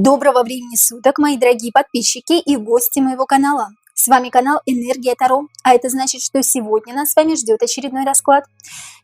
Доброго времени суток, мои дорогие подписчики и гости моего канала. С вами канал Энергия Таро, а это значит, что сегодня нас с вами ждет очередной расклад.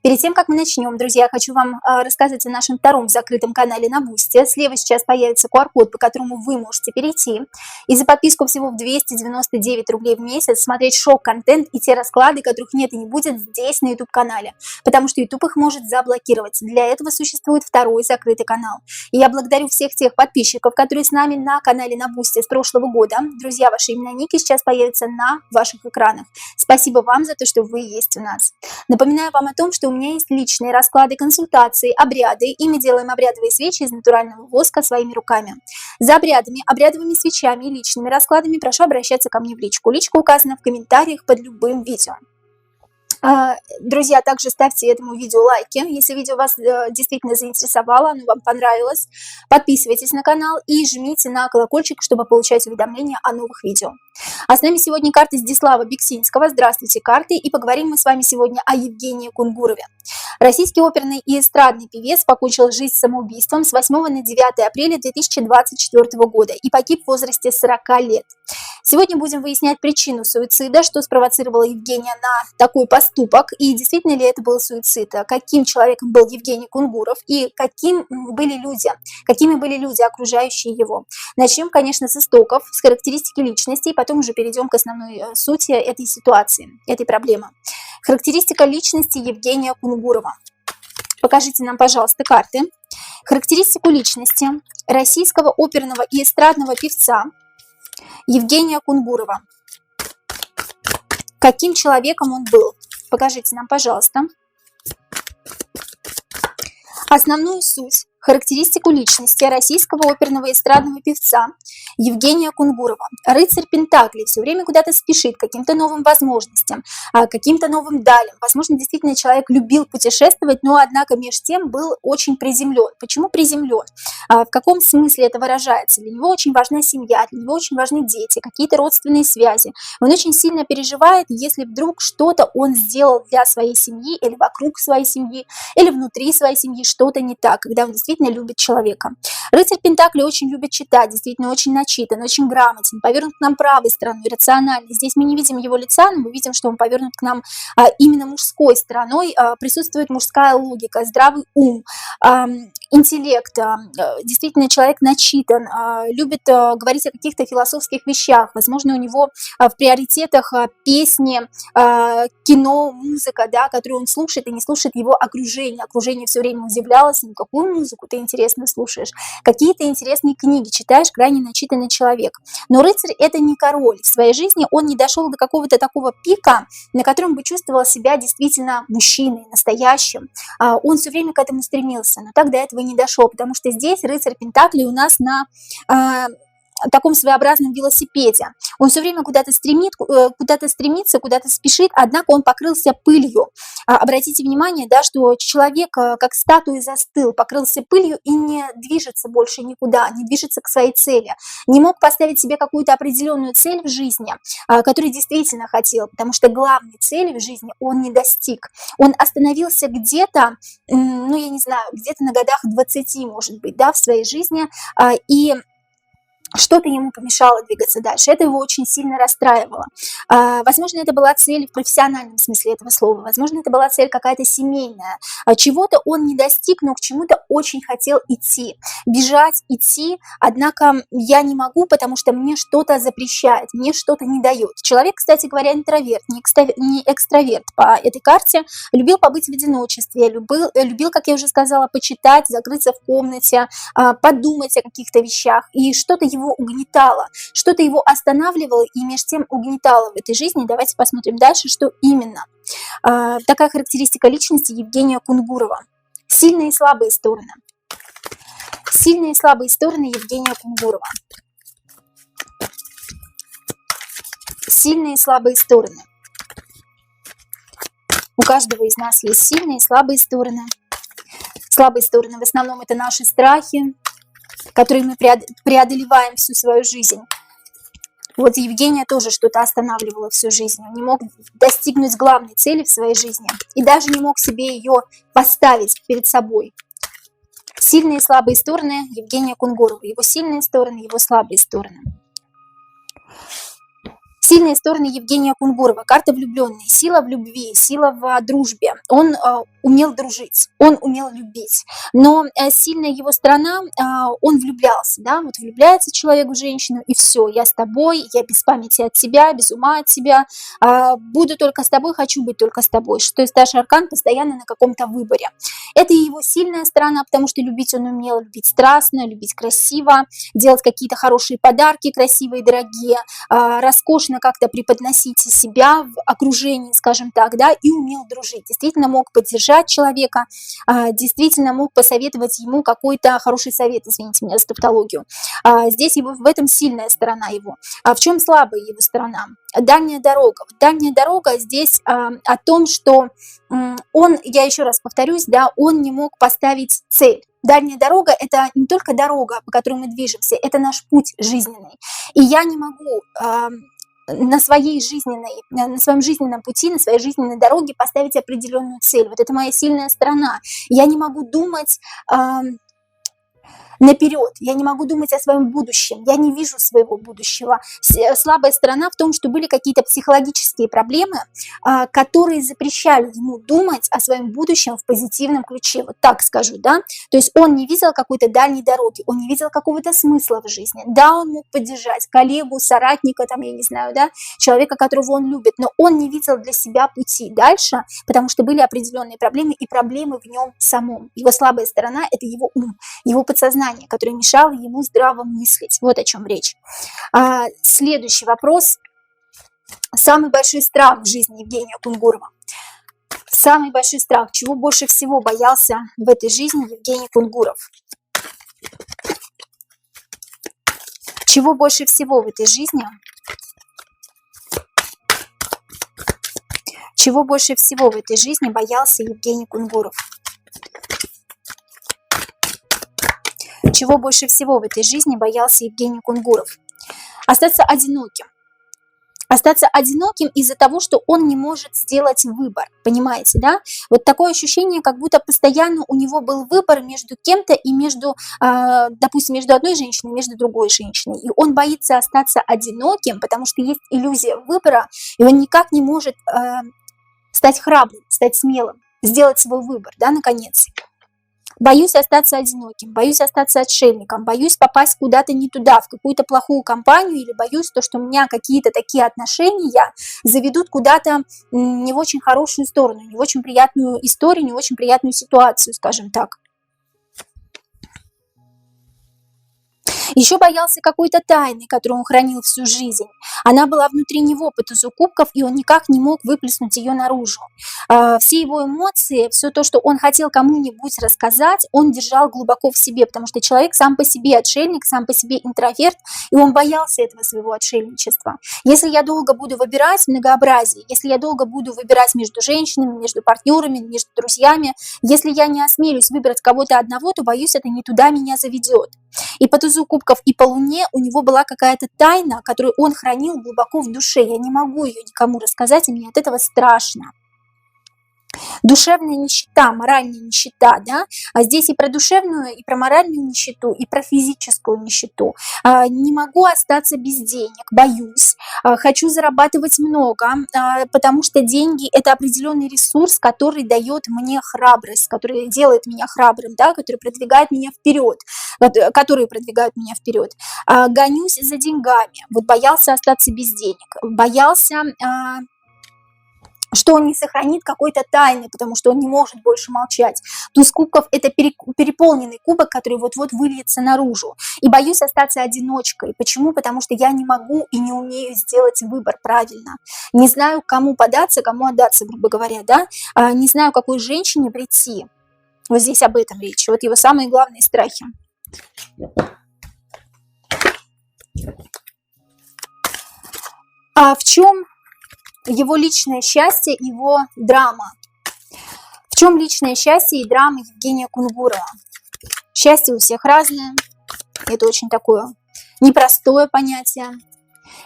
Перед тем, как мы начнем, друзья, хочу вам рассказать о нашем втором закрытом канале на Бусти. Слева сейчас появится QR-код, по которому вы можете перейти и за подписку всего в 299 рублей в месяц смотреть шок-контент и те расклады, которых нет и не будет здесь на YouTube-канале, потому что YouTube их может заблокировать. Для этого существует второй закрытый канал. И я благодарю всех тех подписчиков, которые с нами на канале на Бусти с прошлого года. Друзья, ваши имена, ники сейчас появятся на ваших экранах. Спасибо вам за то, что вы есть у нас. Напоминаю вам о том, что у меня есть личные расклады, консультации, обряды, и мы делаем обрядовые свечи из натурального воска своими руками. За обрядами, обрядовыми свечами и личными раскладами прошу обращаться ко мне в личку. Личка указана в комментариях под любым видео. Друзья, также ставьте этому видео лайки, если видео вас действительно заинтересовало, оно вам понравилось. Подписывайтесь на канал и жмите на колокольчик, чтобы получать уведомления о новых видео. А с нами сегодня карты Здислава Бексинского. Здравствуйте, карты! И поговорим мы с вами сегодня о Евгении Кунгурове. Российский оперный и эстрадный певец покончил жизнь самоубийством с 8 на 9 апреля 2024 года и погиб в возрасте 40 лет. Сегодня будем выяснять причину суицида, что спровоцировало Евгения на такой поступок, и действительно ли это был суицид, каким человеком был Евгений Кунгуров и какими были люди, окружающие его. Начнем, конечно, с истоков, с характеристики личности, и потом уже перейдем к основной сути этой ситуации, этой проблемы. Характеристика личности Евгения Кунгурова. Покажите нам, пожалуйста, карты. Характеристику личности российского оперного и эстрадного певца Евгения Кунгурова. Каким человеком он был? Покажите нам, пожалуйста. Основную суть, характеристику личности российского оперного и эстрадного певца Евгения Кунгурова. Рыцарь Пентаклей, все время куда-то спешит, к каким-то новым возможностям, каким-то новым далям. Возможно, действительно человек любил путешествовать, но, однако, между тем был очень приземлен. Почему приземлен? В каком смысле это выражается? Для него очень важна семья, для него очень важны дети, какие-то родственные связи. Он очень сильно переживает, если вдруг что-то он сделал для своей семьи или вокруг своей семьи, или внутри своей семьи что-то не так, когда он действительно любит человека. Рыцарь Пентаклей очень любит читать, действительно очень начитан, очень грамотен, повернут к нам правой стороной, рациональный. Здесь мы не видим его лица, но мы видим, что он повернут к нам именно мужской стороной, присутствует мужская логика, здравый ум, интеллект, действительно человек начитан, любит говорить о каких-то философских вещах, возможно, у него в приоритетах песни, кино, музыка, да, которую он слушает и не слушает его окружение. Окружение все время удивлялось, ну какую музыку ты интересно слушаешь, какие-то интересные книги читаешь, крайне начитанный человек. Но рыцарь это не король, в своей жизни он не дошел до какого-то такого пика, на котором бы чувствовал себя действительно мужчиной, настоящим. Он все время к этому стремился, но так до этого не дошел, потому что здесь рыцарь Пентаклей у нас на таком своеобразном велосипеде. Он все время куда-то стремится, куда-то спешит, однако он покрылся пылью. Обратите внимание, да, что человек как статуя застыл, покрылся пылью и не движется больше никуда, не движется к своей цели. Не мог поставить себе какую-то определенную цель в жизни, которую действительно хотел, потому что главной цели в жизни он не достиг. Он остановился где-то, ну я не знаю, где-то на годах 20, может быть, да, в своей жизни, и что-то ему помешало двигаться дальше. Это его очень сильно расстраивало. Возможно, это была цель в профессиональном смысле этого слова. Возможно, это была цель какая-то семейная. Чего-то он не достиг, но к чему-то очень хотел идти. Бежать, идти. Однако я не могу, потому что мне что-то запрещает, мне что-то не дает. Человек, кстати говоря, интроверт, не экстраверт по этой карте. Любил побыть в одиночестве. Любил, как я уже сказала, почитать, закрыться в комнате, подумать о каких-то вещах. И что-то его угнетало, что-то его останавливало и между тем угнетало в этой жизни. Давайте посмотрим дальше, что именно. Такая характеристика личности Евгения Кунгурова. Сильные и слабые стороны. Сильные и слабые стороны Евгения Кунгурова. Сильные и слабые стороны. У каждого из нас есть сильные и слабые стороны. Слабые стороны в основном это наши страхи, которые мы преодолеваем всю свою жизнь. Вот Евгения тоже что-то останавливало всю жизнь. Он не мог достигнуть главной цели в своей жизни и даже не мог себе ее поставить перед собой. Сильные и слабые стороны Евгения Кунгурова. Его сильные стороны, его слабые стороны. Сильные стороны Евгения Кунгурова. Карта влюбленный. Сила в любви, сила в дружбе. Он умел дружить, он умел любить. Но сильная его сторона, он влюблялся. Да? Вот влюбляется человек в женщину, и все, я с тобой, я без памяти от тебя, без ума от тебя. Буду только с тобой, хочу быть только с тобой. Что старший аркан постоянно на каком-то выборе. Это его сильная сторона, потому что любить он умел, любить страстно, любить красиво, делать какие-то хорошие подарки, красивые, дорогие, роскошно как-то преподносить себя в окружении, скажем так, да, и умел дружить. Действительно мог поддержать человека, действительно мог посоветовать ему какой-то хороший совет, извините меня за тавтологию. Здесь его, в этом сильная сторона его. А в чем слабая его сторона? Дальняя дорога. Дальняя дорога здесь о том, что он, я еще раз повторюсь, да, он не мог поставить цель. Дальняя дорога – это не только дорога, по которой мы движемся, это наш путь жизненный. И я не могу на своем жизненном пути, на своей жизненной дороге поставить определенную цель. Вот это моя сильная сторона. Я не могу думать наперед, я не могу думать о своем будущем, я не вижу своего будущего. Слабая сторона в том, что были какие-то психологические проблемы, которые запрещали ему думать о своем будущем в позитивном ключе, вот так скажу, да. То есть он не видел какой-то дальней дороги, он не видел какого-то смысла в жизни. Да, он мог поддержать коллегу, соратника, там, я не знаю, да, человека, которого он любит, но он не видел для себя пути дальше, потому что были определенные проблемы, и проблемы в нем самом. Его слабая сторона – это его ум, его подсознание, которое мешало ему здраво мыслить. Вот о чем речь. Следующий вопрос. Самый большой страх в жизни Евгения Кунгурова. Самый большой страх. Чего больше всего боялся в этой жизни Евгений Кунгуров? Чего больше всего в этой жизни? Чего больше всего в этой жизни боялся Евгений Кунгуров? Чего больше всего в этой жизни боялся Евгений Кунгуров? Остаться одиноким. Остаться одиноким из-за того, что он не может сделать выбор. Понимаете, да? Вот такое ощущение, как будто постоянно у него был выбор между кем-то и между, допустим, между одной женщиной и между другой женщиной. И он боится остаться одиноким, потому что есть иллюзия выбора, и он никак не может стать храбрым, стать смелым, сделать свой выбор, да, наконец. Боюсь остаться одиноким, боюсь остаться отшельником, боюсь попасть куда-то не туда, в какую-то плохую компанию, или боюсь то, что у меня какие-то такие отношения заведут куда-то не в очень хорошую сторону, не в очень приятную историю, не в очень приятную ситуацию, скажем так. Еще боялся какой-то тайны, которую он хранил всю жизнь. Она была внутри него по тузу кубков, и он никак не мог выплеснуть ее наружу. Все его эмоции, все то, что он хотел кому-нибудь рассказать, он держал глубоко в себе, потому что человек сам по себе отшельник, сам по себе интроверт, и он боялся этого своего отшельничества. Если я долго буду выбирать многообразие, если я долго буду выбирать между женщинами, между партнерами, между друзьями, если я не осмелюсь выбрать кого-то одного, то, боюсь, это не туда меня заведет. И по тузу кубков, и по луне у него была какая-то тайна, которую он хранил глубоко в душе. Я не могу ее никому рассказать, и мне от этого страшно. Душевная нищета, моральная нищета, да, а здесь и про душевную, и про моральную нищету, и про физическую нищету. Не могу остаться без денег, боюсь, хочу зарабатывать много, потому что деньги – это определенный ресурс, который дает мне храбрость, который делает меня храбрым, да, который продвигает меня вперед, которые продвигают меня вперед. Гонюсь за деньгами, вот боялся остаться без денег, боялся, что он не сохранит какой-то тайны, потому что он не может больше молчать. Туз кубков – это переполненный кубок, который вот-вот выльется наружу. И боюсь остаться одиночкой. Почему? Потому что я не могу и не умею сделать выбор правильно. Не знаю, кому податься, кому отдаться, грубо говоря, да? Не знаю, какой женщине прийти. Вот здесь об этом речь. Вот его самые главные страхи. А в чем его личное счастье, его драма? В чем личное счастье и драма Евгения Кунгурова? Счастье у всех разное. Это очень такое непростое понятие.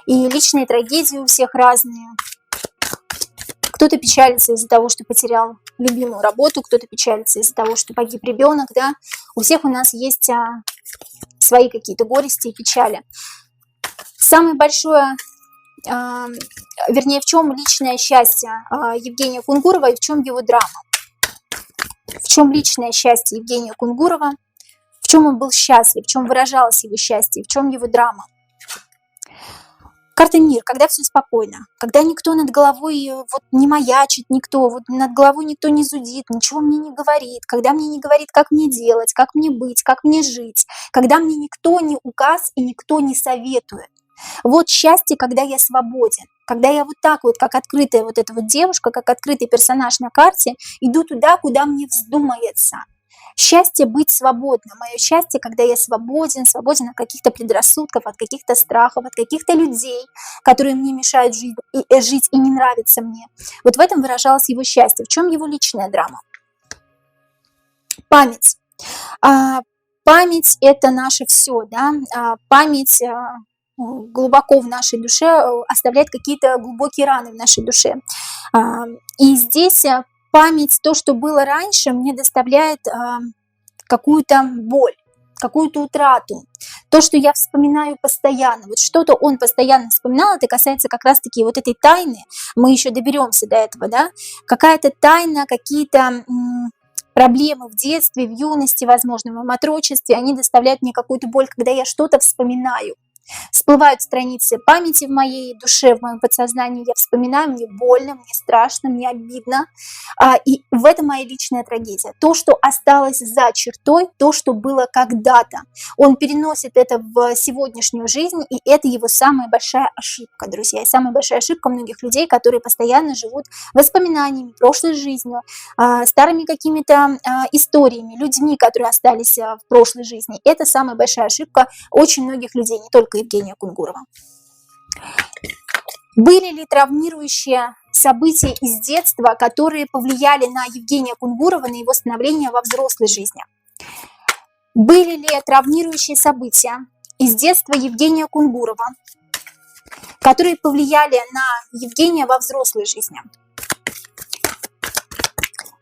И личные трагедии у всех разные. Кто-то печалится из-за того, что потерял любимую работу, кто-то печалится из-за того, что погиб ребенок, да. У всех у нас есть свои какие-то горести и печали. Самое большое, вернее, в чем личное счастье Евгения Кунгурова и в чем его драма? В чем личное счастье Евгения Кунгурова? В чем он был счастлив? В чем выражалось его счастье? В чем его драма? Карта мир, когда все спокойно, когда никто над головой вот не маячит, никто вот над головой никто не зудит, ничего мне не говорит, когда мне не говорит, как мне делать, как мне быть, как мне жить, когда мне никто не указ и никто не советует. Вот счастье, когда я свободен, когда я вот так вот, как открытая вот эта вот девушка, как открытый персонаж на карте, иду туда, куда мне вздумается. Счастье быть свободным. Мое счастье, когда я свободен, свободен от каких-то предрассудков, от каких-то страхов, от каких-то людей, которые мне мешают жить и не нравятся мне. Вот в этом выражалось его счастье. В чем его личная драма? Память. Память – это наше все, да? Память глубоко в нашей душе оставляет какие-то глубокие раны в нашей душе. И здесь память, то, что было раньше, мне доставляет какую-то боль, какую-то утрату. То, что я вспоминаю постоянно. Вот что-то он постоянно вспоминал, это касается как раз-таки вот этой тайны. Мы еще доберемся до этого, да? Какая-то тайна, какие-то проблемы в детстве, в юности, возможно, в отрочестве, они доставляют мне какую-то боль, когда я что-то вспоминаю. Всплывают страницы памяти в моей душе, в моем подсознании, я вспоминаю, мне больно, мне страшно, мне обидно. И в этом моя личная трагедия. То, что осталось за чертой, то, что было когда-то. Он переносит это в сегодняшнюю жизнь, и это его самая большая ошибка, друзья. И самая большая ошибка многих людей, которые постоянно живут воспоминаниями, прошлой жизнью, старыми какими-то историями, людьми, которые остались в прошлой жизни. Это самая большая ошибка очень многих людей, не только Евгения Кунгурова. Были ли травмирующие события из детства, которые повлияли на Евгения Кунгурова, на его становление во взрослой жизни? Были ли травмирующие события из детства Евгения Кунгурова, которые повлияли на Евгения во взрослой жизни?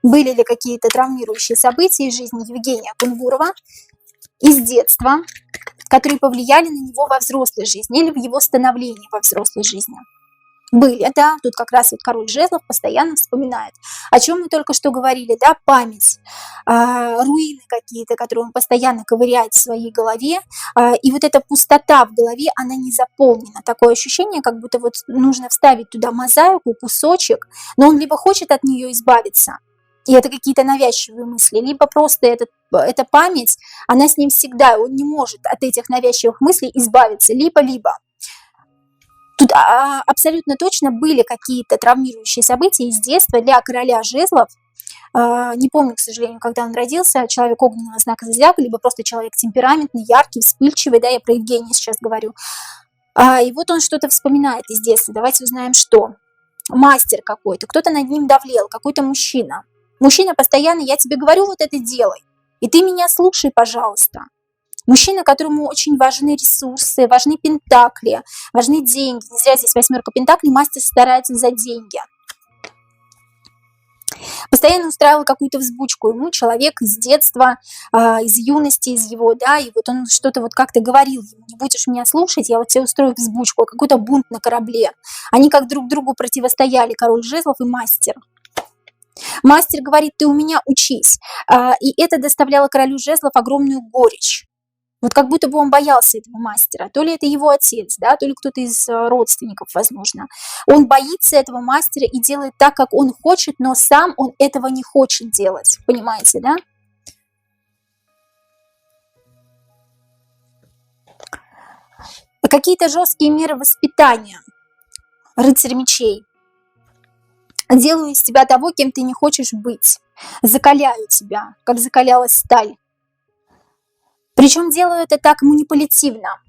Были ли какие-то травмирующие события из жизни Евгения Кунгурова из детства, которые повлияли на него во взрослой жизни или в его становлении во взрослой жизни? Были, да, тут как раз вот король жезлов постоянно вспоминает. О чем мы только что говорили, да, память, руины какие-то, которые он постоянно ковыряет в своей голове, и вот эта пустота в голове, она не заполнена. Такое ощущение, как будто вот нужно вставить туда мозаику, кусочек, но он либо хочет от нее избавиться, и это какие-то навязчивые мысли, либо просто эта память, она с ним всегда, он не может от этих навязчивых мыслей избавиться, либо-либо. Тут абсолютно точно были какие-то травмирующие события из детства для короля жезлов. Не помню, к сожалению, когда он родился, человек огненного знака зодиака, либо просто человек темпераментный, яркий, вспыльчивый, да, я про Евгения сейчас говорю. И вот он что-то вспоминает из детства, давайте узнаем, что. Мастер какой-то, кто-то над ним давлел, какой-то мужчина. Мужчина постоянно, я тебе говорю, вот это делай, и ты меня слушай, пожалуйста. Мужчина, которому очень важны ресурсы, важны пентакли, важны деньги. Не зря здесь восьмерка пентаклей, мастер старается за деньги. Постоянно устраивал какую-то взбучку ему человек из детства, из юности, из его, да, и вот он что-то вот как-то говорил ему: не будешь меня слушать, я вот тебе устрою взбучку, какой-то бунт на корабле. Они как друг другу противостояли, король жезлов и мастер. Мастер говорит: ты у меня учись. И это доставляло королю жезлов огромную горечь. Вот как будто бы он боялся этого мастера. То ли это его отец, да, то ли кто-то из родственников, возможно. Он боится этого мастера и делает так, как он хочет, но сам он этого не хочет делать. Понимаете, да? Какие-то жесткие меры воспитания. Рыцарь мечей. Делаю из тебя того, кем ты не хочешь быть. Закаляю тебя, как закалялась сталь. Причем делаю это так манипулятивно.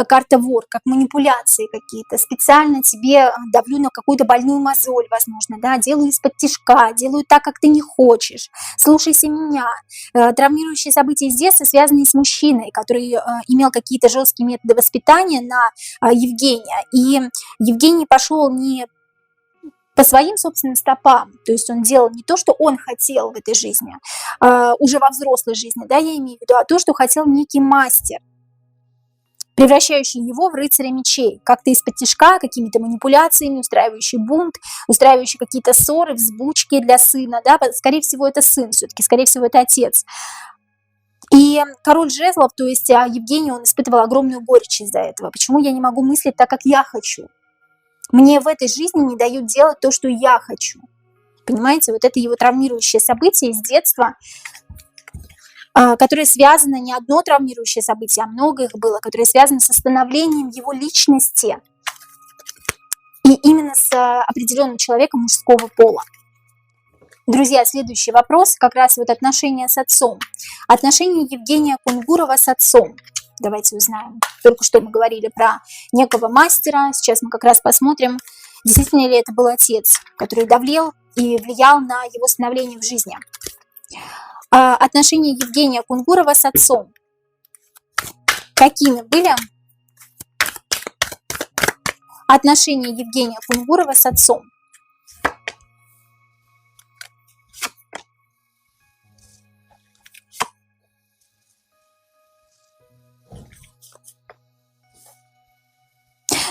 Карта вор, как манипуляции какие-то. Специально тебе давлю на какую-то больную мозоль, возможно, да, делаю из-под тишка, делаю так, как ты не хочешь. Слушайся меня. Травмирующие события из детства, связанные с мужчиной, который имел какие-то жесткие методы воспитания на Евгения. И Евгений пошел не по своим собственным стопам, то есть он делал не то, что он хотел в этой жизни, уже во взрослой жизни, да, я имею в виду, а то, что хотел некий мастер, превращающий его в рыцаря мечей, как-то из-под тишка, какими-то манипуляциями, устраивающий бунт, устраивающий какие-то ссоры, взбучки для сына, да, скорее всего, это сын все-таки, скорее всего, это отец. И король жезлов, то есть Евгений, он испытывал огромную горечь из-за этого. Почему я не могу мыслить так, как я хочу? Мне в этой жизни не дают делать то, что я хочу. Понимаете, вот это его травмирующее событие из детства, которое связано, не одно травмирующее событие, а много их было, которое связано с становлением его личности и именно с определенным человеком мужского пола. Друзья, следующий вопрос, как раз вот отношения с отцом. Отношения Евгения Кунгурова с отцом. Давайте узнаем. Только что мы говорили про некого мастера, сейчас мы как раз посмотрим, действительно ли это был отец, который давлел и влиял на его становление в жизни. Отношения Евгения Кунгурова с отцом. Какими были отношения Евгения Кунгурова с отцом?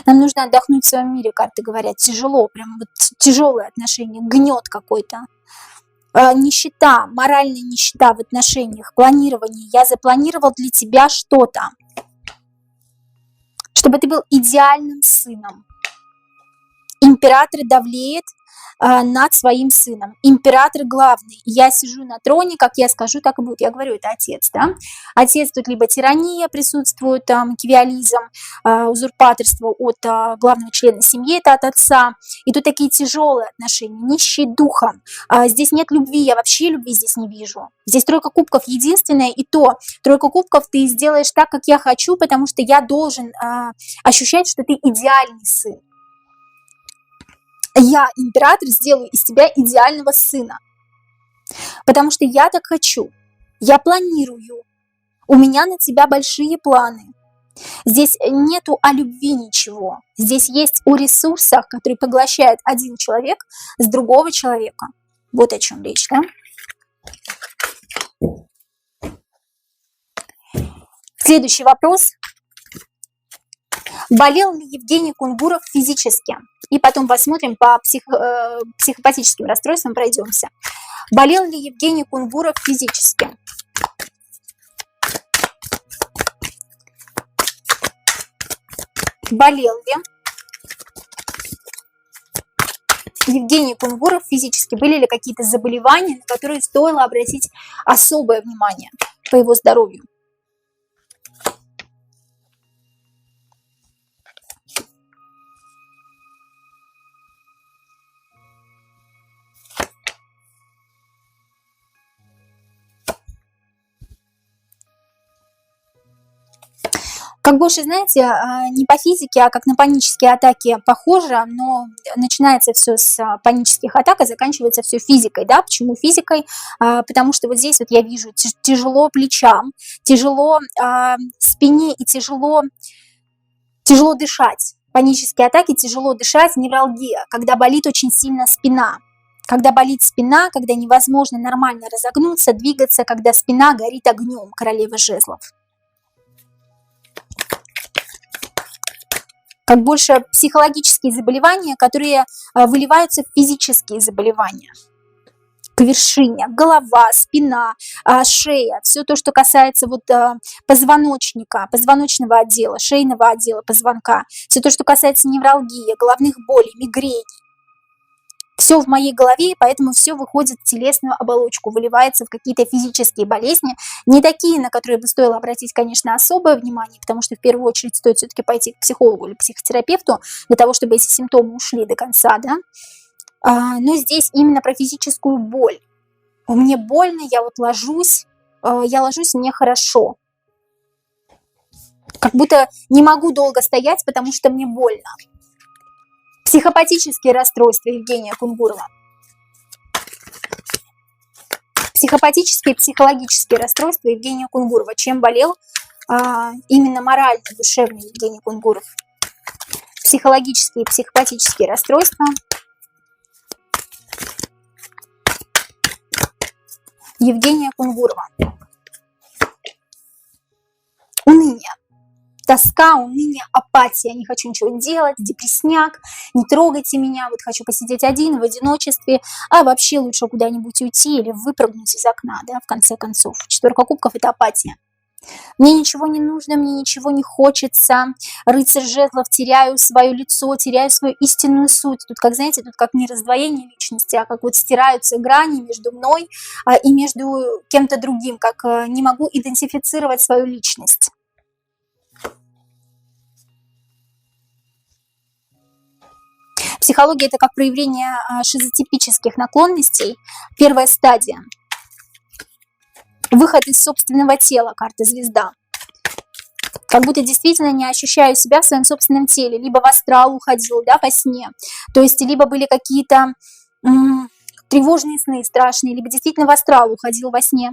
Нам нужно отдохнуть в своем мире, карты говорят. Тяжело, прям вот тяжелые отношения, гнет какой-то. Нищета, моральная нищета в отношениях, планирование. Я запланировал для тебя что-то, чтобы ты был идеальным сыном. Император давлеет над своим сыном. Император главный. Я сижу на троне, как я скажу, так и будет. Я говорю, это отец, да? Отец тут либо тирания присутствует, макиавиализм, узурпаторство от главного члена семьи, это от отца. И тут такие тяжелые отношения, нищие духом. Здесь нет любви, я вообще любви здесь не вижу. Здесь тройка кубков единственная, и то тройка кубков ты сделаешь так, как я хочу, потому что я должен ощущать, что ты идеальный сын. Я, император, сделаю из тебя идеального сына, потому что я так хочу, я планирую, у меня на тебя большие планы. Здесь нету о любви ничего, здесь есть о ресурсах, которые поглощает один человек с другого человека. Вот о чем речь, да? Следующий вопрос. Болел ли Евгений Кунгуров физически? И потом посмотрим по психопатическим расстройствам, пройдемся. Болел ли Евгений Кунгуров физически? Болел ли Евгений Кунгуров физически? Были ли какие-то заболевания, на которые стоило обратить особое внимание по его здоровью? Как больше, знаете, не по физике, а как на панические атаки похоже, но начинается все с панических атак, а заканчивается все физикой, да? Почему физикой? Потому что вот здесь вот я вижу тяжело плечам, тяжело спине и тяжело дышать. Панические атаки, тяжело дышать, невралгия, когда болит очень сильно спина. Когда болит спина, когда невозможно нормально разогнуться, двигаться, когда спина горит огнем, королева жезлов. Как больше психологические заболевания, которые выливаются в физические заболевания. К вершине, голова, спина, шея, все то, что касается вот позвоночника, позвоночного отдела, шейного отдела, позвонка, все то, что касается невралгии, головных болей, мигрений. Все в моей голове, и поэтому все выходит в телесную оболочку, выливается в какие-то физические болезни, не такие, на которые бы стоило обратить, конечно, особое внимание, потому что в первую очередь стоит все-таки пойти к психологу или психотерапевту для того, чтобы эти симптомы ушли до конца, да. Но здесь именно про физическую боль. Мне больно, я вот ложусь, мне хорошо. Как будто не могу долго стоять, потому что мне больно. Психопатические расстройства Евгения Кунгурова. Психопатические и психологические расстройства Евгения Кунгурова. Чем болел именно морально, душевно Евгений Кунгуров? Психологические и психопатические расстройства Евгения Кунгурова. Уныние. Тоска, уныние, апатия. Не хочу ничего делать, депрессняк, не трогайте меня, вот хочу посидеть один в одиночестве, а вообще лучше куда-нибудь уйти или выпрыгнуть из окна, да, в конце концов. Четверка кубков – это апатия. Мне ничего не нужно, мне ничего не хочется. Рыцарь жезлов, теряю свое лицо, теряю свою истинную суть. Тут, как знаете, тут как не раздвоение личности, а как вот стираются грани между мной и между кем-то другим, как не могу идентифицировать свою личность. Психология – это как проявление шизотипических наклонностей. Первая стадия. Выход из собственного тела, карта звезда. Как будто действительно не ощущаю себя в своем собственном теле. Либо в астрал уходил, да, во сне. То есть, либо были какие-то тревожные сны страшные, либо действительно в астрал уходил во сне.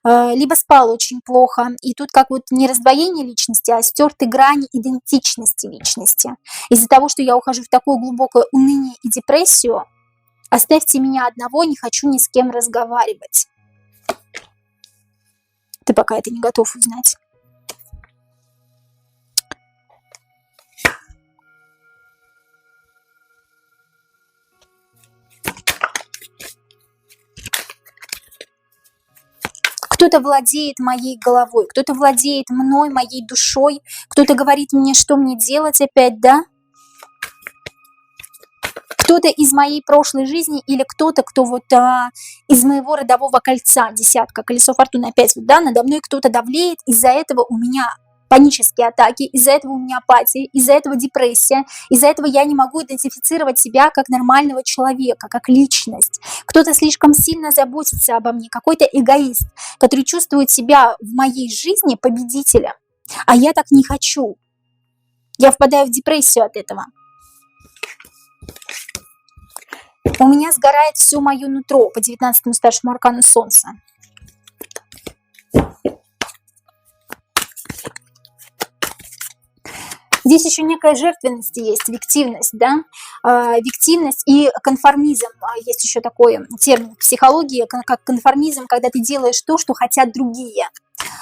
Либо спал очень плохо. И тут как вот не раздвоение личности, а стерты грани идентичности личности. Из-за того, что я ухожу в такое глубокое уныние и депрессию, оставьте меня одного, не хочу ни с кем разговаривать. Ты пока это не готов узнать. Кто-то владеет моей головой, кто-то владеет мной, моей душой, кто-то говорит мне, что мне делать опять, да? Кто-то из моей прошлой жизни или кто-то, кто вот из моего родового кольца, десятка, колесо фортуны опять, вот, да, надо мной кто-то давлеет, из-за этого у меня панические атаки, из-за этого у меня апатия, из-за этого депрессия, из-за этого я не могу идентифицировать себя как нормального человека, как личность. Кто-то слишком сильно заботится обо мне, какой-то эгоист, который чувствует себя в моей жизни победителем, а я так не хочу. Я впадаю в депрессию от этого. У меня сгорает все мое нутро по 19-му старшему аркану Солнца. Здесь еще некая жертвенность есть, виктивность, да, виктивность и конформизм. Есть еще такой термин в психологии, как конформизм, когда ты делаешь то, что хотят другие,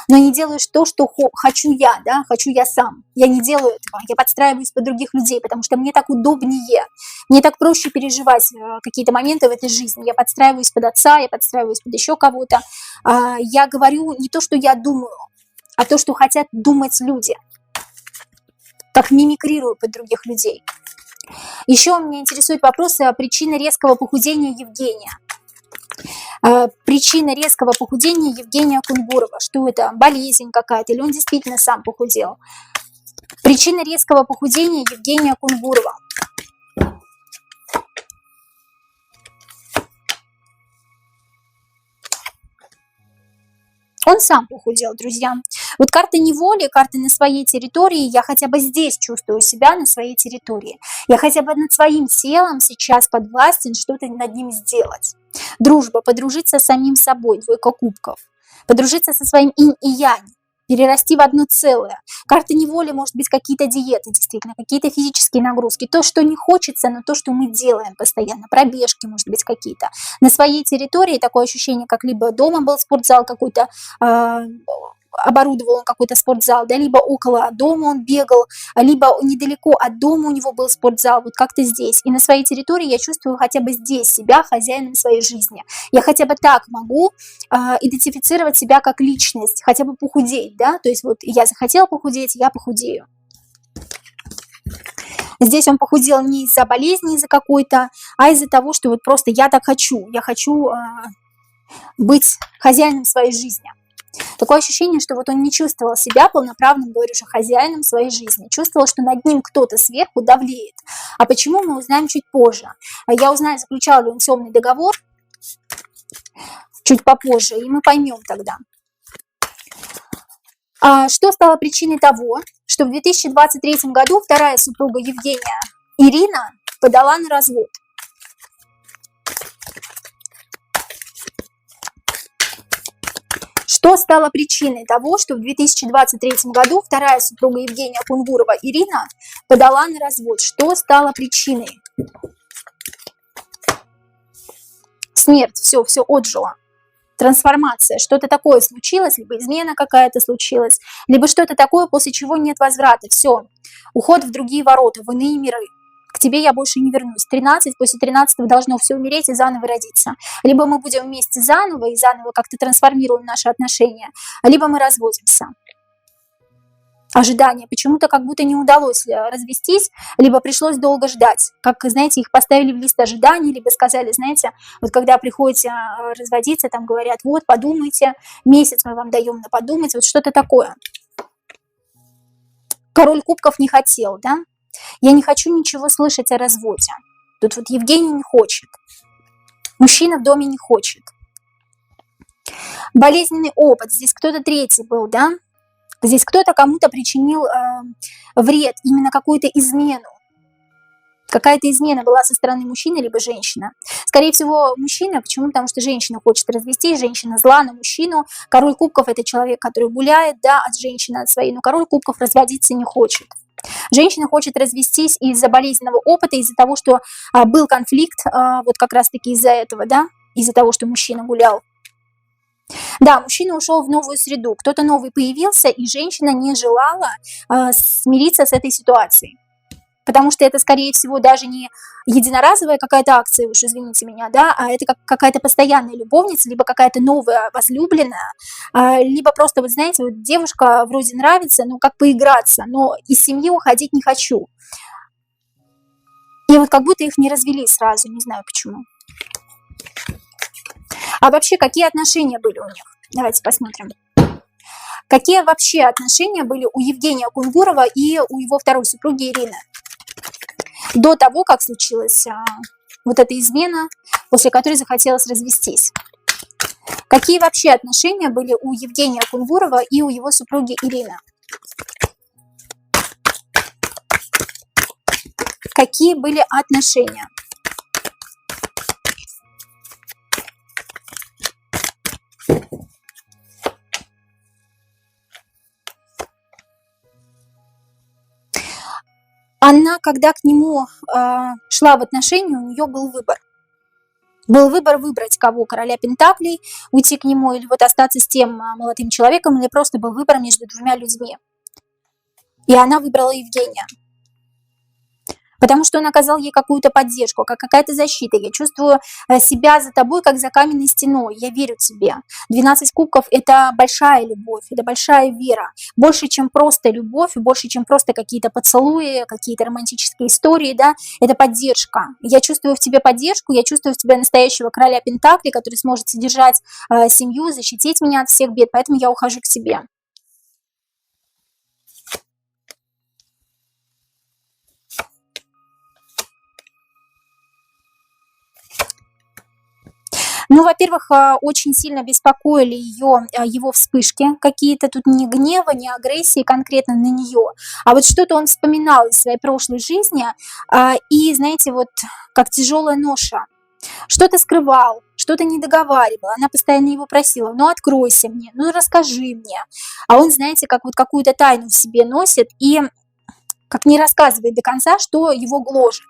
но не делаешь то, что хочу я, да, хочу я сам. Я не делаю этого, я подстраиваюсь под других людей, потому что мне так удобнее, мне так проще переживать какие-то моменты в этой жизни. Я подстраиваюсь под отца, я подстраиваюсь под еще кого-то. Я говорю не то, что я думаю, а то, что хотят думать люди. Как мимикрирую под других людей. Еще меня интересует вопрос причины резкого похудения Евгения. Причина резкого похудения Евгения Кунгурова. Что это? Болезнь какая-то? Или он действительно сам похудел? Причина резкого похудения Евгения Кунгурова. Он сам похудел, друзья. Вот карта неволи, карта на своей территории, я хотя бы здесь чувствую себя на своей территории. Я хотя бы над своим телом сейчас подвластен что-то над ним сделать. Дружба, подружиться с самим собой, двойка кубков. Подружиться со своим инь и янь. Перерасти в одно целое. Карта неволи может быть какие-то диеты, действительно, какие-то физические нагрузки. То, что не хочется, но то, что мы делаем постоянно. Пробежки, может быть, какие-то. На своей территории такое ощущение, как либо дома был спортзал какой-то, оборудовал он какой-то спортзал, да, либо около дома он бегал, либо недалеко от дома у него был спортзал, вот как-то здесь. И на своей территории я чувствую хотя бы здесь себя хозяином своей жизни. Я хотя бы так могу идентифицировать себя как личность, хотя бы похудеть, да, то есть вот я захотела похудеть, я похудею. Здесь он похудел не из-за болезни, из-за какой-то, а из-за того, что вот просто я так хочу, я хочу быть хозяином своей жизни. Такое ощущение, что вот он не чувствовал себя полноправным, говорю же, хозяином своей жизни. Чувствовал, что над ним кто-то сверху давлеет. А почему, мы узнаем чуть позже. Я узнаю, заключал ли он темный договор чуть попозже, и мы поймем тогда. Что стало причиной того, что в 2023 году вторая супруга Евгения, Ирина, подала на развод? Что стало причиной того, что в 2023 году вторая супруга Евгения Кунгурова, Ирина, подала на развод? Что стало причиной? Смерть, все отжило. трансформация, что-то такое случилось, либо измена какая-то случилась, либо что-то такое, после чего нет возврата. Все, уход в другие ворота, в иные миры. К тебе я больше не вернусь. 13, после 13 должно все умереть и заново родиться. Либо мы будем вместе заново и заново как-то трансформируем наши отношения, либо мы разводимся. Ожидания. Почему-то как будто не удалось развестись, либо пришлось долго ждать. Как, знаете, их поставили в лист ожиданий, либо сказали, знаете, вот когда приходите разводиться, там говорят, вот, подумайте, месяц мы вам даем на подумать, вот что-то такое. Король кубков не хотел, да? Я не хочу ничего слышать о разводе. Тут вот Евгений не хочет. Мужчина в доме не хочет. Болезненный опыт. Здесь кто-то третий был, да? Здесь кто-то кому-то причинил вред, именно какую-то измену. Какая-то измена была со стороны мужчины либо женщины. Скорее всего, мужчина. Почему? Потому что женщина хочет развестись, женщина зла на мужчину. Король кубков – это человек, который гуляет, да, от женщины, от своей. Но король кубков разводиться не хочет. Женщина хочет развестись из-за болезненного опыта, из-за того, что был конфликт, вот как раз-таки из-за этого, да, из-за того, что мужчина гулял. Да, мужчина ушел в новую среду, кто-то новый появился, и женщина не желала смириться с этой ситуацией. Потому что это, скорее всего, даже не единоразовая какая-то акция, уж извините меня, да, а это какая-то постоянная любовница, либо какая-то новая возлюбленная, либо просто, вот знаете, вот девушка вроде нравится, ну, как поиграться, но из семьи уходить не хочу. И вот как будто их не развели сразу, не знаю почему. А вообще, какие отношения были у них? Давайте посмотрим. Какие вообще отношения были у Евгения Кунгурова и у его второй супруги Ирины? До того, как случилась вот эта измена, после которой захотелось развестись. Какие вообще отношения были у Евгения Кунгурова и у его супруги Ирины? Какие были отношения? Она, когда к нему шла в отношения, у нее был выбор. Был выбор выбрать кого? Короля Пентаклей, уйти к нему, или вот остаться с тем молодым человеком, или просто был выбор между двумя людьми. И она выбрала Евгения. Потому что он оказал ей какую-то поддержку, как какая-то защита. Я чувствую себя за тобой, как за каменной стеной. Я верю тебе. 12 кубков – это большая любовь, это большая вера. Больше, чем просто любовь, больше, чем просто какие-то поцелуи, какие-то романтические истории, да, это поддержка. Я чувствую в тебе поддержку, я чувствую в тебе настоящего короля Пентаклей, который сможет содержать семью, защитить меня от всех бед, поэтому я ухожу к тебе. Ну, во-первых, очень сильно беспокоили ее, его вспышки какие-то, тут не гнева, не агрессии конкретно на нее, а вот что-то он вспоминал из своей прошлой жизни, и, знаете, вот как тяжелая ноша, что-то скрывал, что-то не договаривал, она постоянно его просила, ну, откройся мне, ну, расскажи мне, а он, знаете, как вот какую-то тайну в себе носит и как не рассказывает до конца, что его гложет.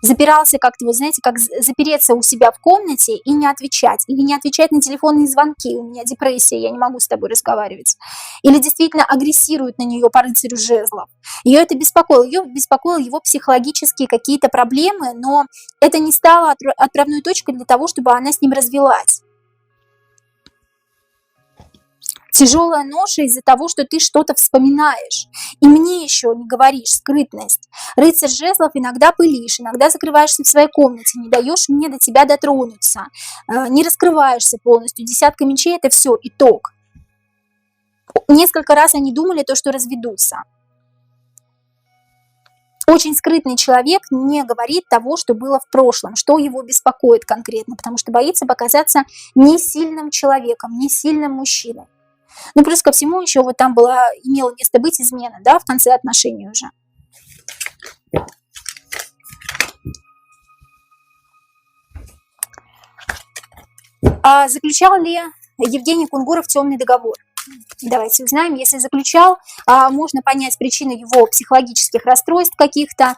Запирался как-то, вот знаете, как запереться у себя в комнате и не отвечать. Или не отвечать на телефонные звонки. У меня депрессия, я не могу с тобой разговаривать. Или действительно агрессирует на нее по рыцарю жезлов. Ее это беспокоило. Ее беспокоило его психологические какие-то проблемы, но это не стало отправной точкой для того, чтобы она с ним развелась. Тяжелая ноша из-за того, что ты что-то вспоминаешь. И мне еще не говоришь, скрытность. Рыцарь жезлов, иногда пылишь, иногда закрываешься в своей комнате, не даешь мне до тебя дотронуться, не раскрываешься полностью. Десятка мечей – это все, итог. Несколько раз они думали то, что разведутся. Очень скрытный человек не говорит того, что было в прошлом, что его беспокоит конкретно, потому что боится показаться не сильным человеком, не сильным мужчиной. Ну, плюс ко всему еще вот там имела место быть измена, да, в конце отношений уже. Заключал ли Евгений Кунгуров темный договор? Давайте узнаем. Если заключал, можно понять причины его психологических расстройств каких-то.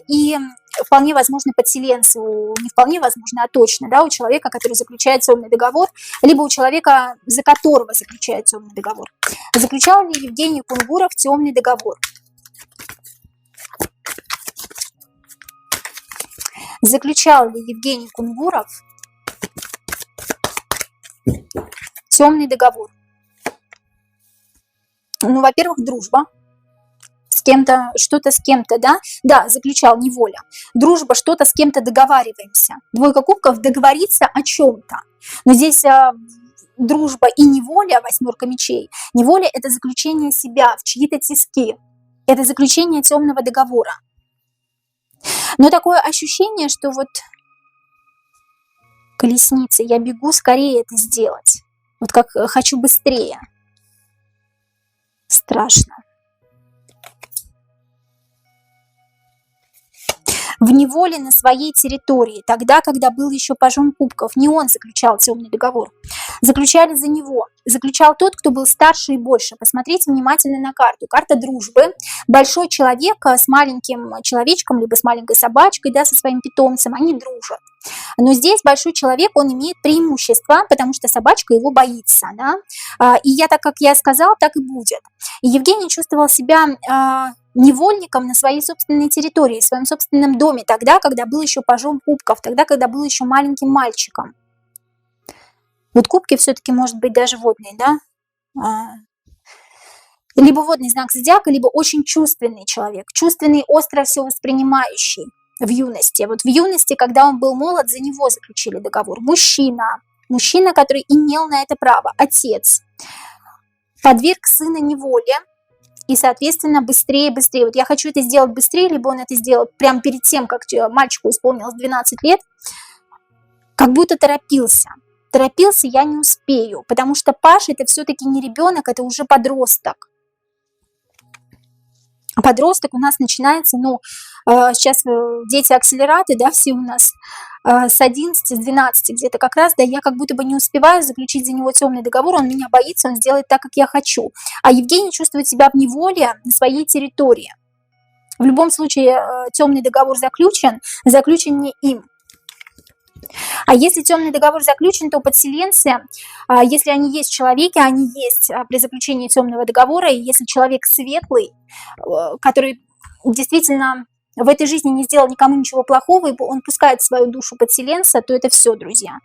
И вполне возможны подселенцы, не вполне возможно, а точно, да, у человека, который заключает темный договор, либо у человека, за которого заключает темный договор. Заключал ли Евгений Кунгуров темный договор? Заключал ли Евгений Кунгуров темный договор? Ну, во-первых, дружба. С кем-то, что-то с кем-то, да? Да, заключал, неволя. Дружба, что-то с кем-то договариваемся. Двойка кубков, договориться о чем-то. Но здесь дружба и неволя, восьмерка мечей. Неволя – это заключение себя в чьи-то тиски. Это заключение темного договора. Но такое ощущение, что вот колесница, я бегу скорее это сделать. Вот как хочу быстрее. Страшно. В неволе на своей территории, тогда, когда был еще пажом кубков, не он заключал темный договор, заключали за него, заключал тот, кто был старше и больше. Посмотрите внимательно на карту. Карта дружбы. Большой человек с маленьким человечком, либо с маленькой собачкой, да, со своим питомцем, они дружат. Но здесь большой человек, он имеет преимущество, потому что собачка его боится, да? И так как я сказал, так и будет. И Евгений чувствовал себя невольником на своей собственной территории, в своем собственном доме, тогда, когда был еще пажом кубков, тогда, когда был еще маленьким мальчиком. Вот кубки все-таки может быть даже водные, да? Либо водный знак зодиака, либо очень чувственный человек, чувственный, остро все воспринимающий в юности. Вот в юности, когда он был молод, за него заключили договор. Мужчина, который имел на это право, отец, подверг сына неволе, и, соответственно, быстрее. Вот я хочу это сделать быстрее, либо он это сделал прямо перед тем, как мальчику исполнилось 12 лет, как будто торопился. Торопился, я не успею, потому что паж это все-таки не ребенок, это уже подросток. Подросток у нас начинается, сейчас дети акселераты, да, все у нас с 11, с 12 где-то как раз, да, я как будто бы не успеваю заключить за него темный договор, он меня боится, он сделает так, как я хочу. А Евгений чувствует себя в неволе на своей территории. В любом случае темный договор заключен не им. А если темный договор заключен, то подселенцы, если они есть в человеке, они есть при заключении темного договора, и если человек светлый, который действительно в этой жизни не сделал никому ничего плохого, и он пускает свою душу подселенца, то это все, друзья.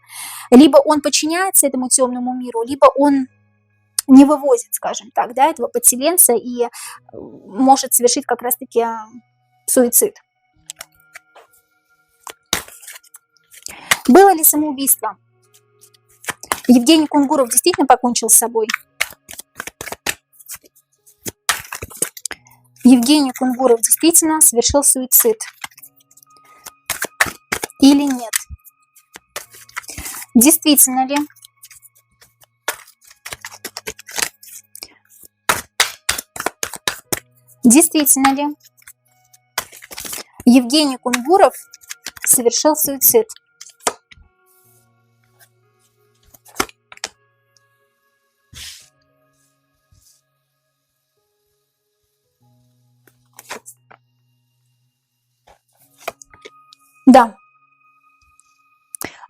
Либо он подчиняется этому темному миру, либо он не вывозит, скажем так, да, этого подселенца и может совершить как раз-таки суицид. Было ли самоубийство? Евгений Кунгуров действительно покончил с собой? Евгений Кунгуров действительно совершил суицид? Или нет? Действительно ли? Действительно ли Евгений Кунгуров совершил суицид? Да,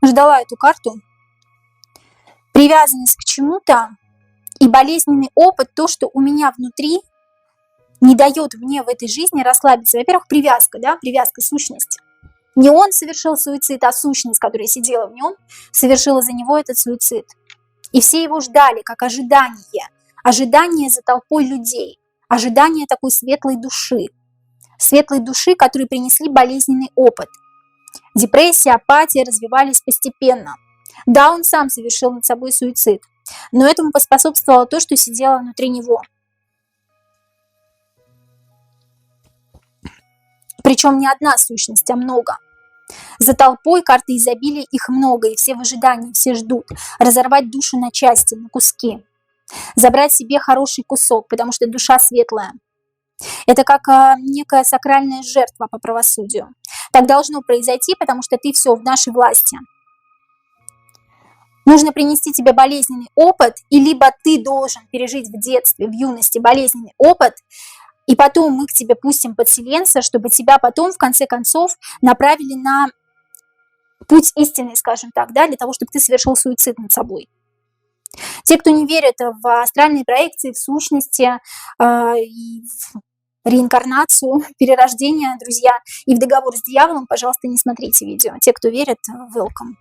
ждала эту карту. Привязанность к чему-то и болезненный опыт, то, что у меня внутри, не дает мне в этой жизни расслабиться. Во-первых, привязка, да, привязка, сущность. Не он совершил суицид, а сущность, которая сидела в нем, совершила за него этот суицид. И все его ждали, как ожидание. Ожидание за толпой людей. Ожидание такой светлой души, которые принесли болезненный опыт. Депрессия, апатия развивались постепенно. Да, он сам совершил над собой суицид, но этому поспособствовало то, что сидело внутри него. Причем не одна сущность, а много. За толпой карты изобилия, их много, и все в ожидании, все ждут. Разорвать душу на части, на куски. Забрать себе хороший кусок, потому что душа светлая. Это как некая сакральная жертва по правосудию. Так должно произойти, потому что ты все в нашей власти. Нужно принести тебе болезненный опыт, и либо ты должен пережить в детстве, в юности болезненный опыт, и потом мы к тебе пустим подселенца, чтобы тебя потом, в конце концов, направили на путь истинный, скажем так, да, для того, чтобы ты совершил суицид над собой. Те, кто не верит в астральные проекции, в сущности, и в реинкарнацию, перерождение, друзья, и в договор с дьяволом, пожалуйста, не смотрите видео. Те, кто верит, welcome.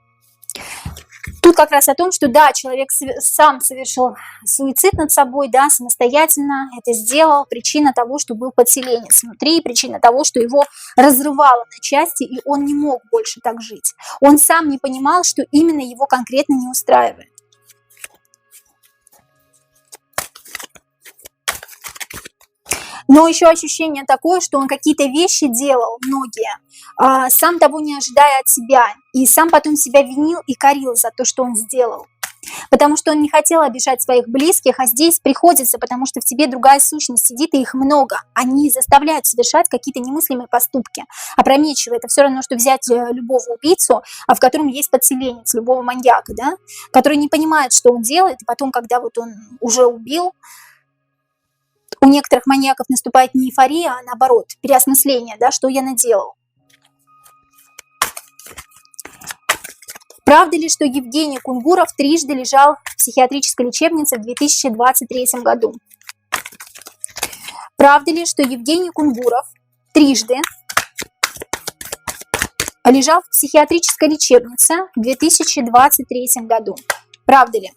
Тут как раз о том, что да, человек сам совершил суицид над собой, да, самостоятельно это сделал. Причина того, что был подселенец внутри, причина того, что его разрывало на части, и он не мог больше так жить. Он сам не понимал, что именно его конкретно не устраивает. Но еще ощущение такое, что он какие-то вещи делал, многие, сам того не ожидая от себя, и сам потом себя винил и корил за то, что он сделал. Потому что он не хотел обижать своих близких, а здесь приходится, потому что в тебе другая сущность сидит, и их много. Они заставляют совершать какие-то немыслимые поступки, опрометчивые. Это все равно, что взять любого убийцу, в котором есть подселенец, любого маньяка, да, который не понимает, что он делает, и потом, когда вот он уже убил, у некоторых маньяков наступает не эйфория, а наоборот, переосмысление, да, что я наделал. Правда ли, что Евгений Кунгуров трижды лежал в психиатрической лечебнице в 2023 году? Правда ли, что Евгений Кунгуров трижды лежал в психиатрической лечебнице в 2023 году? Правда ли?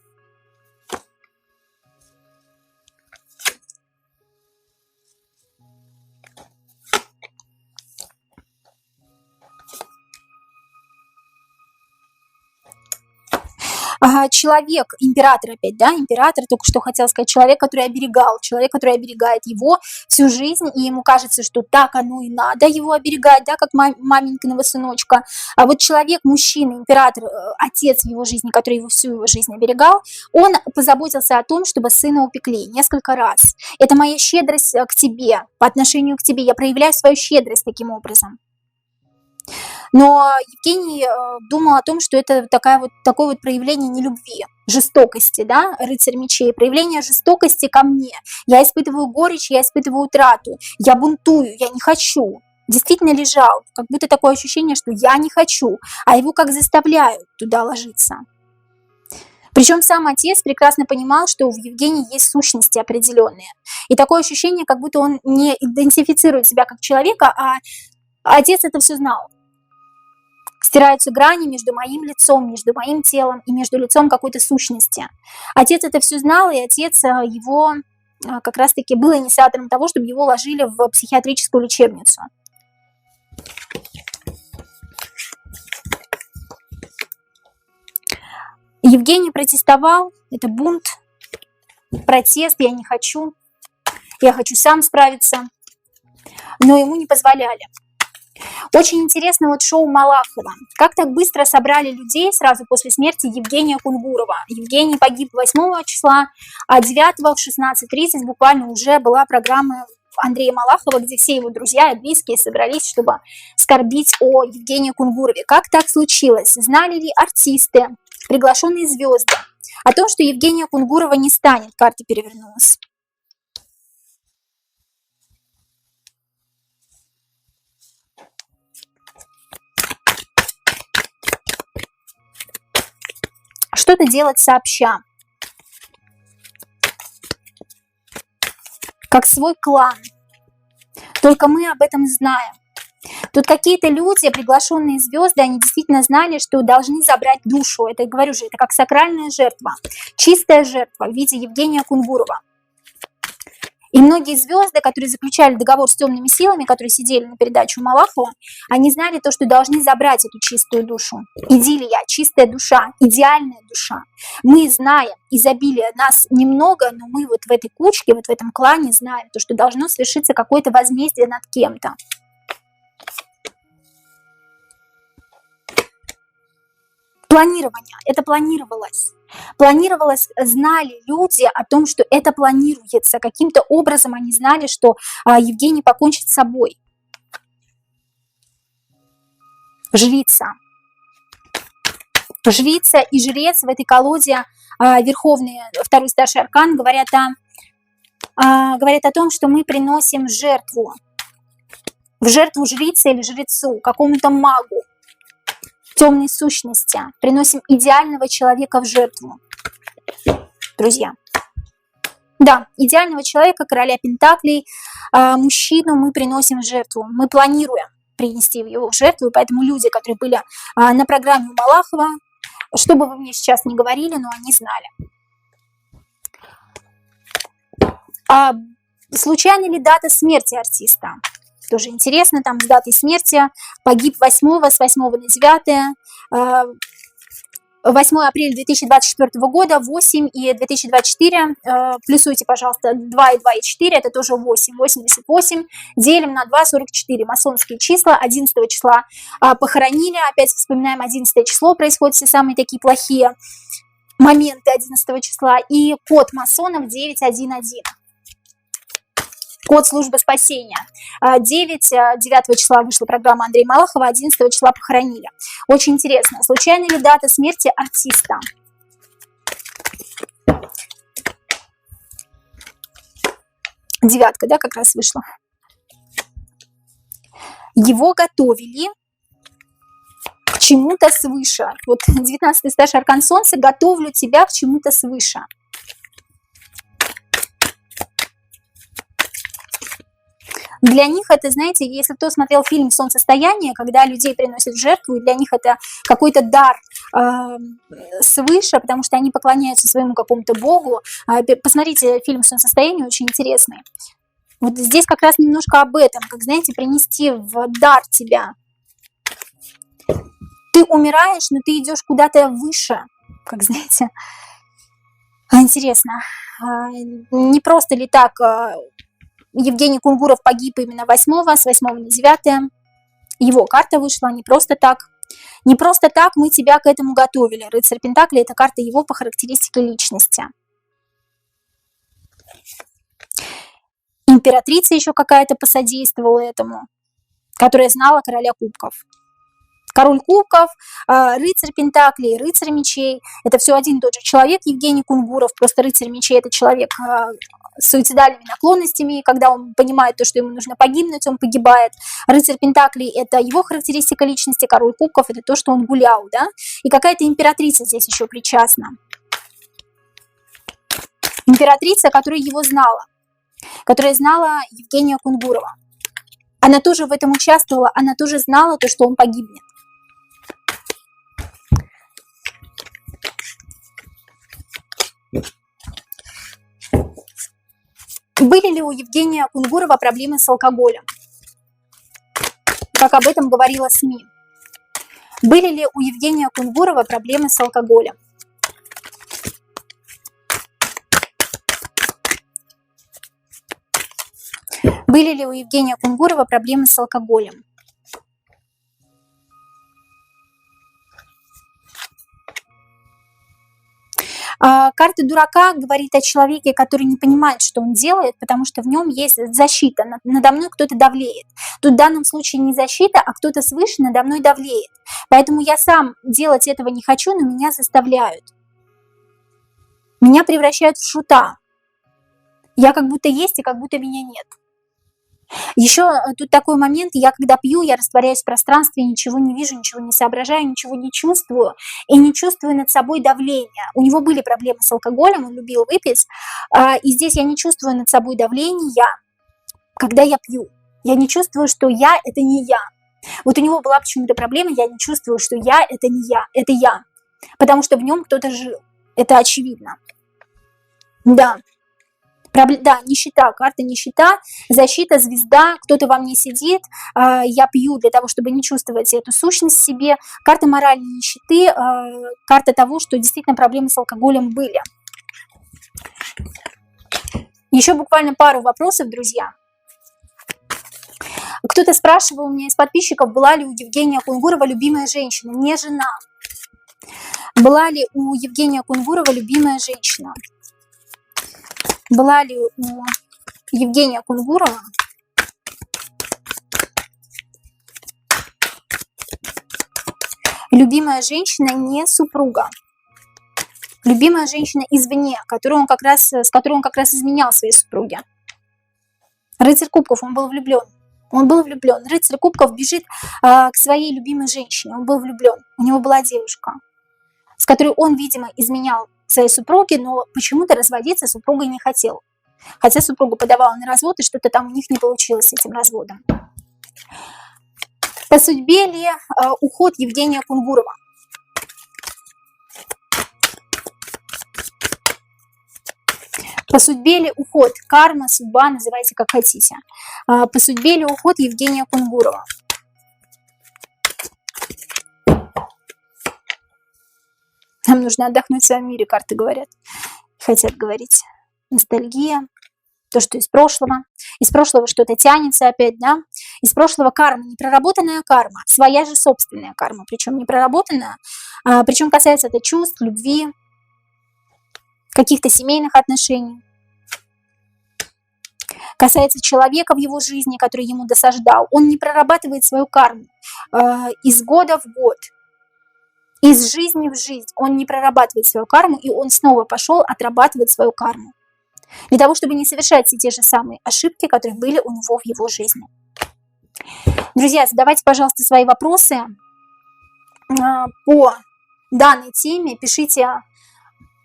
Человек, император опять, да, император, только что хотел сказать, человек, который оберегал, человек, который оберегает его всю жизнь, и ему кажется, что так оно и надо его оберегать, да, как маменькиного сыночка. А вот человек, мужчина, император, отец в его жизни, который его всю его жизнь оберегал, он позаботился о том, чтобы сына упекли несколько раз. Это моя щедрость к тебе, по отношению к тебе, я проявляю свою щедрость таким образом. Но Евгений думал о том, что это такое вот проявление нелюбви, жестокости, да, рыцарь мечей, проявление жестокости ко мне. Я испытываю горечь, я испытываю утрату, я бунтую, я не хочу. Действительно лежал, как будто такое ощущение, что я не хочу, а его как заставляют туда ложиться. Причем сам отец прекрасно понимал, что в Евгении есть сущности определенные. И такое ощущение, как будто он не идентифицирует себя как человека, а отец это все знал. Стираются грани между моим лицом, между моим телом и между лицом какой-то сущности. Отец это все знал, и отец его как раз-таки был инициатором того, чтобы его ложили в психиатрическую лечебницу. Евгений протестовал, это бунт, протест, я не хочу, я хочу сам справиться, но ему не позволяли. Очень интересно вот шоу Малахова. Как так быстро собрали людей сразу после смерти Евгения Кунгурова. Евгений погиб 8 числа, а 9 в 16:30 буквально уже была программа Андрея Малахова, где все его друзья и близкие собрались, чтобы скорбить о Евгении Кунгурове. Как так случилось? Знали ли артисты, приглашенные звезды о том, что Евгения Кунгурова не станет? Карта перевернулась. Что-то делать сообща, как свой клан. Только мы об этом знаем. Тут какие-то люди, приглашенные звезды, они действительно знали, что должны забрать душу. Это, говорю же, это как сакральная жертва, чистая жертва в виде Евгения Кунгурова. И многие звезды, которые заключали договор с темными силами, которые сидели на передаче у Малахова, они знали то, что должны забрать эту чистую душу. Идиллия, чистая душа, идеальная душа. Мы знаем изобилие, нас немного, но мы вот в этой кучке, вот в этом клане знаем то, что должно свершиться какое-то возмездие над кем-то. Планирование. Это планировалось. Планировалось, знали люди о том, что это планируется. Каким-то образом они знали, что Евгений покончит с собой. Жрица. Жрица и жрец в этой колоде верховные, второй старший аркан, говорят о говорит о том, что мы приносим в жертву жрице или жрецу, какому-то магу, темной сущности, приносим идеального человека в жертву, друзья. Да, идеального человека, короля Пентаклей, мужчину мы приносим в жертву, мы планируем принести его в жертву, и поэтому люди, которые были на программе у Малахова, что бы вы мне сейчас ни говорили, но они знали. Случайна ли дата смерти артиста? Тоже интересно, там с датой смерти погиб 8 с 8 на 9, 8 апреля 2024 года, 8 и 2024, плюсуйте, пожалуйста, 2 и 2 и 4, это тоже 8, 88, делим на 2, 44, масонские числа, 11 числа похоронили, опять вспоминаем 11 число, происходят все самые такие плохие моменты 11 числа, и код масонов 911. Код службы спасения. 9 числа вышла программа Андрея Малахова, 11 числа похоронили. Очень интересно. Случайна ли дата смерти артиста? Девятка, да, как раз вышла. Его готовили к чему-то свыше. Вот 19-й старший аркан Солнца, готовлю тебя к чему-то свыше. Для них это, знаете, если кто смотрел фильм «Солнцестояние», когда людей приносят в жертву, и для них это какой-то дар свыше, потому что они поклоняются своему какому-то богу. Посмотрите фильм «Солнцестояние», очень интересный. Вот здесь как раз немножко об этом, как, знаете, принести в дар тебя. Ты умираешь, но ты идешь куда-то выше, как, знаете. Интересно, не просто ли так... Евгений Кунгуров погиб именно 8 с 8 на 9. Его карта вышла не просто так. Не просто так мы тебя к этому готовили. Рыцарь Пентаклей – это карта его по характеристике личности. Императрица еще какая-то посодействовала этому, которая знала короля кубков. Король кубков, рыцарь Пентаклей, рыцарь мечей – это все один и тот же человек, Евгений Кунгуров. Просто рыцарь мечей – это человек с суицидальными наклонностями, и когда он понимает то, что ему нужно погибнуть, он погибает. Рыцарь Пентаклей – это его характеристика личности, король кубков – это то, что он гулял, да? И какая-то императрица здесь еще причастна. Императрица, которая его знала, которая знала Евгения Кунгурова. Она тоже в этом участвовала, она тоже знала то, что он погибнет. Были ли у Евгения Кунгурова проблемы с алкоголем? Как об этом говорила СМИ. Были ли у Евгения Кунгурова проблемы с алкоголем? Были ли у Евгения Кунгурова проблемы с алкоголем? Карта дурака говорит о человеке, который не понимает, что он делает, потому что в нем есть защита. Надо мной кто-то давлеет. Тут в данном случае не защита, а кто-то свыше надо мной давлеет. Поэтому я сам делать этого не хочу, но меня заставляют. Меня превращают в шута. Я как будто есть, и как будто меня нет. Еще тут такой момент, я когда пью, я растворяюсь в пространстве, ничего не вижу, ничего не соображаю, ничего не чувствую, и не чувствую над собой давления. У него были проблемы с алкоголем, он любил выпить, и здесь я не чувствую над собой давления, когда я пью. Я не чувствую, что я – это не я. Вот у него была почему-то проблема, я не чувствую, что я – это не я, это я. Потому что в нем кто-то жил, это очевидно. Да. Да, нищета, карта нищета, защита, звезда, кто-то во мне сидит, я пью для того, чтобы не чувствовать эту сущность в себе. Карта моральной нищеты, карта того, что действительно проблемы с алкоголем были. Еще буквально пару вопросов, друзья. Кто-то спрашивал у меня из подписчиков, была ли у Евгения Кунгурова любимая женщина. Не жена. Была ли у Евгения Кунгурова любимая женщина? Была ли у Евгения Кунгурова любимая женщина, не супруга? Любимая женщина извне, с которой он как раз изменял своей супруге. Рыцарь кубков, он был влюблен. Он был влюблен. Рыцарь кубков бежит к своей любимой женщине. Он был влюблен. У него была девушка, с которой он, видимо, изменял своей супруге, но почему-то разводиться супругой не хотел. Хотя супруга подавала на развод, и что-то там у них не получилось с этим разводом. По судьбе ли уход Евгения Кунгурова? По судьбе ли уход? Карма, судьба, называйте как хотите. По судьбе ли уход Евгения Кунгурова? Нам нужно отдохнуть в своем мире, карты говорят. Хотят говорить. Ностальгия, то, что из прошлого что-то тянется опять, да, из прошлого карма, непроработанная карма, своя же собственная карма, причем не проработанная, причем касается это чувств, любви, каких-то семейных отношений, касается человека в его жизни, который ему досаждал, он не прорабатывает свою карму из года в год, из жизни в жизнь, он не прорабатывает свою карму, и он снова пошел отрабатывать свою карму. Для того, чтобы не совершать все те же самые ошибки, которые были у него в его жизни. Друзья, задавайте, пожалуйста, свои вопросы по данной теме, пишите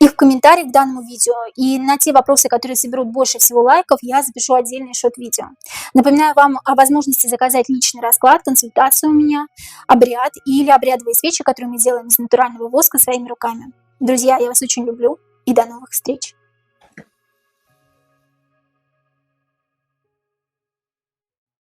их в комментариях к данному видео, и на те вопросы, которые соберут больше всего лайков, я запишу отдельный шорт-видео. Напоминаю вам о возможности заказать личный расклад, консультацию у меня, обряд или обрядовые свечи, которые мы делаем из натурального воска своими руками. Друзья, я вас очень люблю, и до новых встреч!